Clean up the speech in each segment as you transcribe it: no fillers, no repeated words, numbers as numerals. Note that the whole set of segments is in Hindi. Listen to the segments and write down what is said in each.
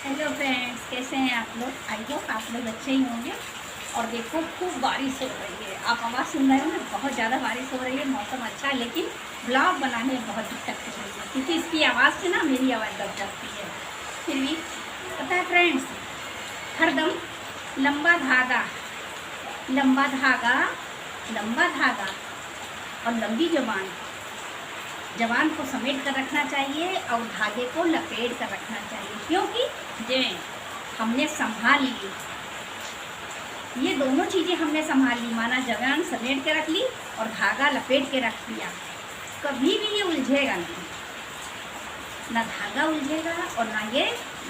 हेलो फ्रेंड्स, कैसे हैं आप लोग? आई होप आप लोग अच्छे ही होंगे। और देखो, खूब बारिश हो रही है। आप आवाज़ सुन रहे हो ना, बहुत ज़्यादा बारिश हो रही है। मौसम अच्छा है, लेकिन ब्लॉग बनाने में बहुत दिक्कत हो रही है, क्योंकि इसकी आवाज़ से ना मेरी आवाज़ दब जाती है। फिर भी पता है फ्रेंड्स, हरदम लंबा धागा, लंबा धागा, लंबा धागा और लंबी जबान, जबान को समेट कर रखना चाहिए और धागे को लपेट कर रखना चाहिए, क्योंकि जे हमने संभाल ली, ये दोनों चीज़ें हमने संभाल ली। माना जबान समेट के रख ली और धागा लपेट के रख दिया, कभी भी ये उलझेगा नहीं। ना धागा उलझेगा और ना ये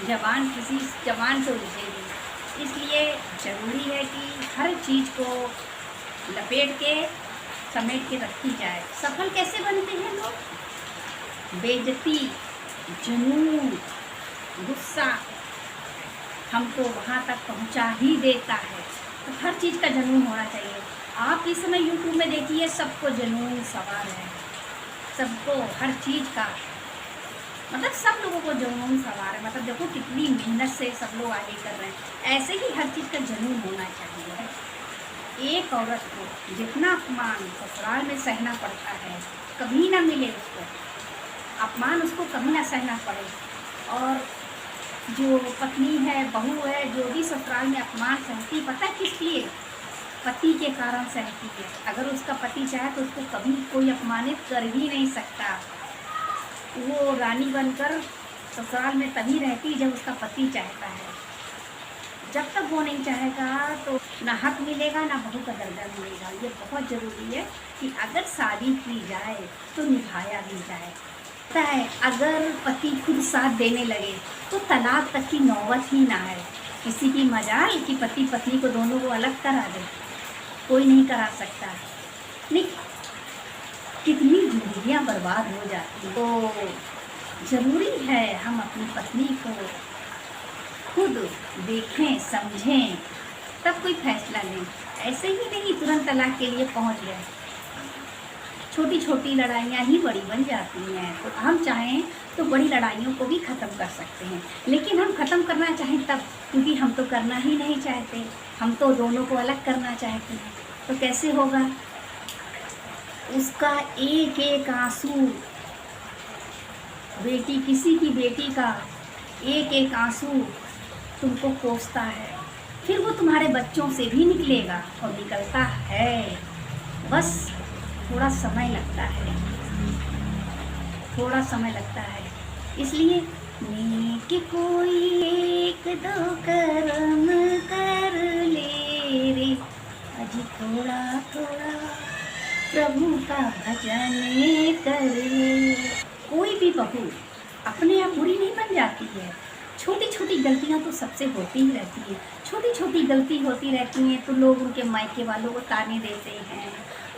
जबान किसी जबान से उलझेगी। इसलिए ज़रूरी है कि हर चीज़ को लपेट के समेट के रखी जाए। सफल कैसे बनते हैं लोग? बेइज्जती, जुनून, गुस्सा हमको वहाँ तक पहुँचा ही देता है। तो हर चीज़ का जुनून होना चाहिए। आप इस समय यूट्यूब में देखिए, सबको जुनून सवार है, सबको हर चीज़ का, मतलब सब लोगों को जुनून सवार है। मतलब देखो कितनी मेहनत से सब लोग आगे कर रहे हैं। ऐसे ही हर चीज़ का जुनून होना चाहिए। एक औरत को जितना अपमान ससुराल में सहना पड़ता है, कभी ना मिले उसको अपमान, उसको कभी ना सहना पड़े। और जो पत्नी है, बहू है, जो भी ससुराल में अपमान सहती, पता है किस लिए? पति के कारण सहती है। अगर उसका पति चाहे तो उसको कभी कोई अपमानित कर ही नहीं सकता। वो रानी बनकर ससुराल में तभी रहती जब उसका पति चाहता है। जब तक वो नहीं चाहेगा तो ना हक मिलेगा, ना बहू का दर्जा मिलेगा। ये बहुत ज़रूरी है कि अगर शादी की जाए तो निभाया भी जाए। पता है, अगर पति खुद साथ देने लगे तो तलाक तक की नौबत ही ना है। किसी की मजाल कि पति पत्नी को दोनों को अलग करा दे, कोई नहीं करा सकता। नहीं, कितनी जिंदगियां बर्बाद हो जाती। तो ज़रूरी है हम अपनी पत्नी को खुद देखें, समझें, तब कोई फैसला लें। ऐसे ही नहीं तुरंत तलाक के लिए पहुंच गए। छोटी छोटी लड़ाइयाँ ही बड़ी बन जाती हैं। तो हम चाहें तो बड़ी लड़ाइयों को भी ख़त्म कर सकते हैं, लेकिन हम ख़त्म करना चाहें तब, क्योंकि हम तो करना ही नहीं चाहते, हम तो दोनों को अलग करना चाहते हैं। तो कैसे होगा? उसका एक एक आंसू, बेटी, किसी की बेटी का एक एक आंसू तुमको कोसता है, फिर वो तुम्हारे बच्चों से भी निकलेगा और निकलता है। बस थोड़ा समय लगता है, थोड़ा समय लगता है। इसलिए नेक कोई एक दो कर्म कर ले रे, अजी थोड़ा थोड़ा प्रभु का भजन कर ले। कोई भी बहू अपने आप बुरी नहीं बन जाती है। छोटी छोटी गलतियां तो सबसे होती ही रहती है। छोटी छोटी गलती होती रहती हैं तो लोग उनके मायके वालों को ताने देते हैं,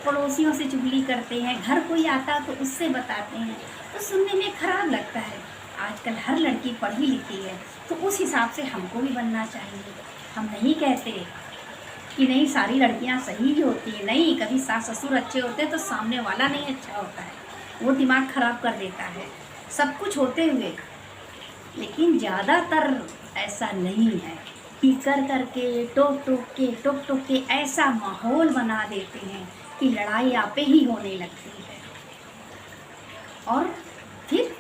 पड़ोसियों से चुगली करते हैं, घर कोई आता तो उससे बताते हैं, तो सुनने में खराब लगता है। आजकल हर लड़की पढ़ी लिखी है, तो उस हिसाब से हमको भी बनना चाहिए। हम नहीं कहते कि नहीं सारी लड़कियां सही ही होती हैं, नहीं, कभी सास ससुर अच्छे होते हैं तो सामने वाला नहीं अच्छा होता है, वो दिमाग खराब कर देता है। सब कुछ होते हुए, लेकिन ज़्यादातर ऐसा नहीं है कि कर करके टोक टोक के ऐसा माहौल बना देते हैं कि लड़ाई आपे ही होने लगती है। और फिर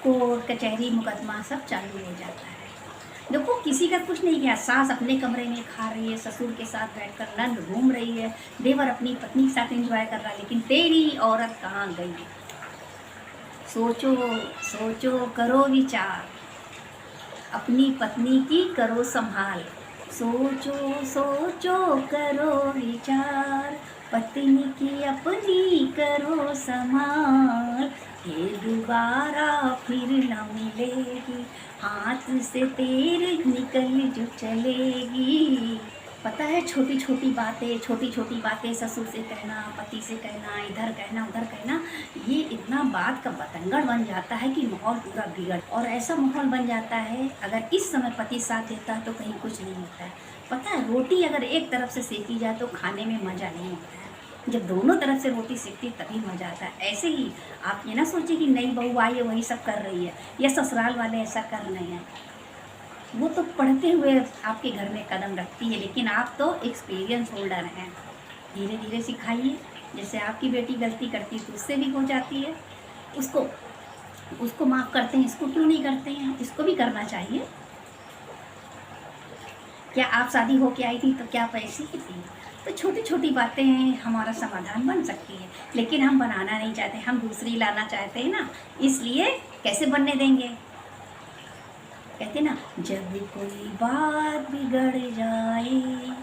कोर्ट कचहरी मुकदमा सब चालू हो जाता है। देखो किसी का कुछ नहीं किया, सास अपने कमरे में खा रही है, ससुर के साथ बैठकर, नंद घूम रही है, देवर अपनी पत्नी के साथ एंजॉय कर रहा है, लेकिन तेरी औरत कहाँ गई? सोचो सोचो, करो विचार, अपनी पत्नी की करो संभाल। सोचो सोचो, करो विचार, पत्नी की अपनी करो संभाल। ये दोबारा फिर न मिलेगी, हाथ से तेरे निकल जो चलेगी। पता है, छोटी छोटी बातें ससुर से कहना, पति से कहना, इधर कहना उधर कहना, ये इतना बात का बतंगड़ बन जाता है कि माहौल पूरा बिगड़, और ऐसा माहौल बन जाता है अगर इस समय पति साथ देता है तो कहीं कुछ नहीं होता है। पता है, रोटी अगर एक तरफ से सेकी जाए तो खाने में मज़ा नहीं होता है, जब दोनों तरफ से रोटी सेकती तभी मज़ा आता है। ऐसे ही आप ये ना सोचिए कि नई बहू आई है वही सब कर रही है, या ससुराल वाले ऐसा कर रहे हैं। वो तो पढ़ते हुए आपके घर में कदम रखती है, लेकिन आप तो एक्सपीरियंस होल्डर हैं। धीरे धीरे सिखाइए। जैसे आपकी बेटी गलती करती है तो उससे भी हो जाती है, उसको उसको माफ़ करते हैं, इसको क्यों नहीं करते हैं? इसको भी करना चाहिए। क्या आप शादी हो के आई थी तो क्या पैसे की थी? तो छोटी छोटी बातें हमारा समाधान बन सकती है, लेकिन हम बनाना नहीं चाहते, हम दूसरी लाना चाहते हैं ना, इसलिए कैसे बनने देंगे? कहते ना, जब कोई बात बिगड़ जाए,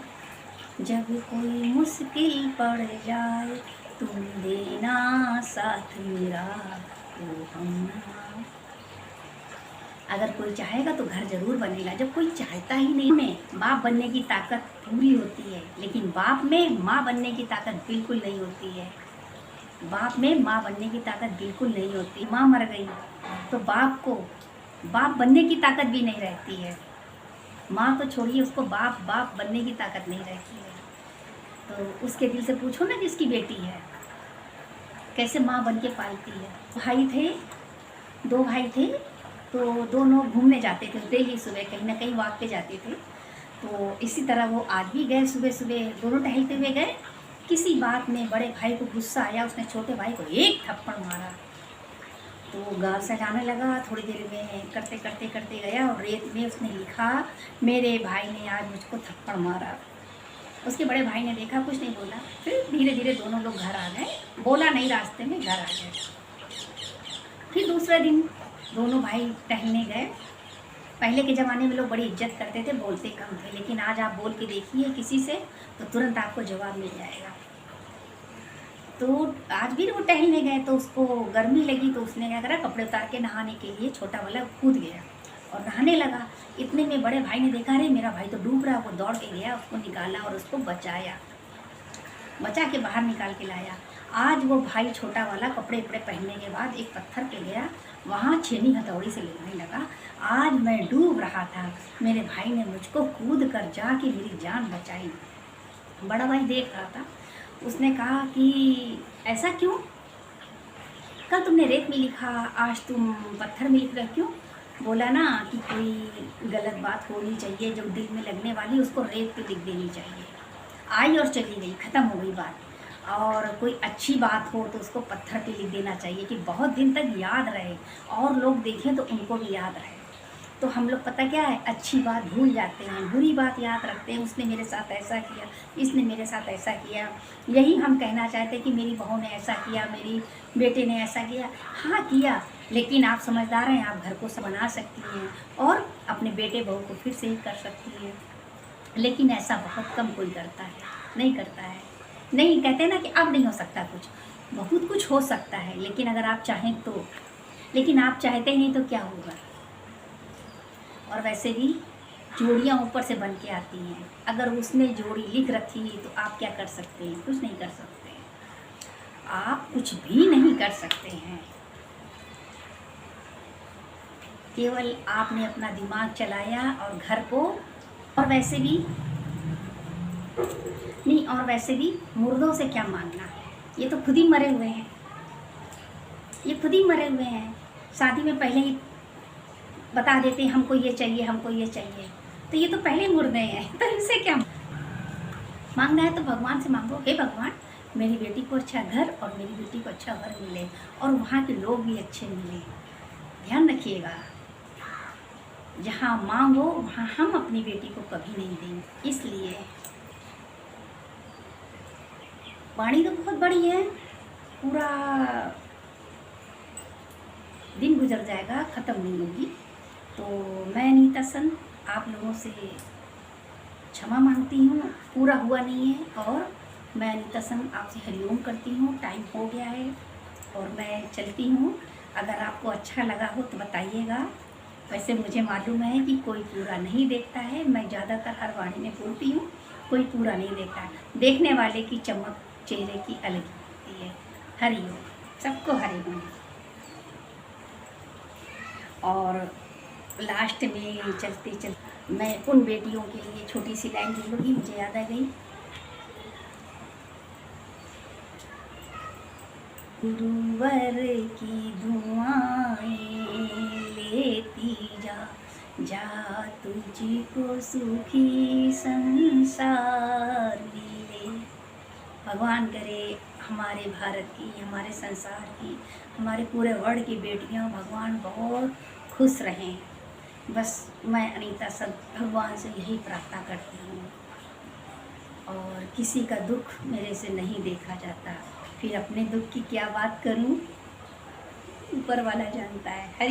जब कोई मुश्किल पड़ जाए, तुम देना साथ मेरा, वो हम ना। अगर कोई चाहेगा तो घर जरूर बनेगा, जब कोई चाहता ही नहीं। में बाप बनने की ताकत पूरी होती है, लेकिन बाप में माँ बनने की ताकत बिल्कुल नहीं होती है। बाप में माँ बनने की ताकत बिल्कुल नहीं होती। माँ मर गई तो बाप को बाप बनने की ताकत भी नहीं रहती है। माँ तो छोड़िए, उसको बाप बाप बनने की ताकत नहीं रहती है। तो उसके दिल से पूछो ना, जिसकी बेटी है कैसे माँ बन के पालती है। भाई थे, 2 भाई थे, तो दोनों घूमने जाते थे डेली, सुबह कहीं ना कहीं वॉक पे जाते थे। तो इसी तरह वो आज भी गए, सुबह सुबह दोनों टहलते हुए गए। किसी बात में बड़े भाई को गुस्सा आया, उसने छोटे भाई को एक थप्पड़ मारा। तो गाल से जाने लगा। थोड़ी देर में करते करते करते गया और रेत में उसने लिखा, मेरे भाई ने आज मुझको थप्पड़ मारा। उसके बड़े भाई ने देखा, कुछ नहीं बोला। फिर धीरे धीरे दोनों लोग घर आ गए, बोला नहीं, रास्ते में घर आ गए। फिर दूसरे दिन दोनों भाई टहलने गए। पहले के ज़माने में लोग बड़ी इज्जत करते थे, बोलते कम थे, लेकिन आज आप बोल के देखिए किसी से तो तुरंत आपको जवाब मिल जाएगा। तो आज भी वो टहलने गए तो उसको गर्मी लगी, तो उसने क्या करा, कपड़े उतार के नहाने के लिए छोटा वाला कूद गया और नहाने लगा। इतने में बड़े भाई ने देखा, अरे मेरा भाई तो डूब रहा। वो दौड़ के गया, उसको निकाला और उसको बचाया, बचा के बाहर निकाल के लाया। आज वो भाई छोटा वाला कपड़े उपड़े पहनने के बाद एक पत्थर पे गया, वहाँ छेनी हथौड़ी से लगने लगा। आज मैं डूब रहा था, मेरे भाई ने मुझको कूद कर जाके मेरी जान बचाई। बड़ा भाई देख रहा था। उसने कहा कि ऐसा क्यों? कल तुमने रेत में लिखा, आज तुम पत्थर में लिख रहे क्यों? बोला ना कि कोई गलत बात होनी चाहिए जो दिल में लगने वाली, उसको रेत पे लिख देनी चाहिए। आई और चली गई, ख़त्म हो गई बात। और कोई अच्छी बात हो तो उसको पत्थर पे लिख देना चाहिए कि बहुत दिन तक याद रहे और लोग देखें तो उनको भी याद रहे। तो हम लोग पता क्या है, अच्छी बात भूल जाते हैं, बुरी बात याद रखते हैं। उसने मेरे साथ ऐसा किया, इसने मेरे साथ ऐसा किया। यही हम कहना चाहते हैं कि मेरी बहू ने ऐसा किया, मेरी बेटे ने ऐसा किया। हाँ किया, लेकिन आप समझदार हैं, आप घर को बना सकती हैं और अपने बेटे बहू को फिर से ही कर सकती हैं। लेकिन ऐसा बहुत कम कोई करता है, नहीं करता है। नहीं, कहते ना कि अब नहीं हो सकता कुछ, बहुत कुछ हो सकता है, लेकिन अगर आप चाहें तो। लेकिन आप चाहते ही नहीं तो क्या होगा? और वैसे भी जोड़ियाँ ऊपर से बन के आती हैं। अगर उसने जोड़ी लिख रखी है तो आप क्या कर सकते हैं? कुछ नहीं कर सकते, आप कुछ भी नहीं कर सकते हैं। केवल आपने अपना दिमाग चलाया और घर को। और वैसे भी नहीं, और वैसे भी मुर्दों से क्या मांगना, ये तो खुद ही मरे हुए हैं, ये खुद ही मरे हुए हैं। शादी में पहले ही बता देते हैं हमको ये चाहिए, हमको ये चाहिए, तो ये तो पहले मुर्दे हैं, तो इनसे क्या मांगना है? तो भगवान से मांगो, हे भगवान मेरी बेटी को अच्छा घर और मेरी बेटी को अच्छा घर मिले और वहाँ के लोग भी अच्छे मिले। ध्यान रखिएगा, जहाँ मांगो वहाँ हम अपनी बेटी को कभी नहीं देंगे। इसलिए वाणी तो बहुत बड़ी है, पूरा दिन गुजर जाएगा, ख़त्म नहीं होगी। तो मैं अनीता सन आप लोगों से क्षमा मांगती हूँ, पूरा हुआ नहीं है। और मैं अनीता सन आपसे हरिओम करती हूँ। टाइम हो गया है और मैं चलती हूँ। अगर आपको अच्छा लगा हो तो बताइएगा। वैसे मुझे मालूम है कि कोई पूरा नहीं देखता है, मैं ज़्यादातर हर वाणी में बोलती हूँ, कोई पूरा नहीं देखता है। देखने वाले की चमक चेहरे की अलग होती है। हरिओम, सबको हरिओम। और लास्ट में चलते चलते मैं उन बेटियों के लिए छोटी सी लाइन बोलूँगी, मुझे याद आ गई। गुरुवर की दुआएं लेती जा, जा तुझको सुखी संसार मिले। भगवान करे हमारे भारत की, हमारे संसार की, हमारे पूरे वर्ल्ड की बेटियां भगवान बहुत खुश रहें। बस मैं अनीता सब भगवान से यही प्रार्थना करती हूँ। और किसी का दुख मेरे से नहीं देखा जाता, फिर अपने दुख की क्या बात करूँ, ऊपर वाला जानता है।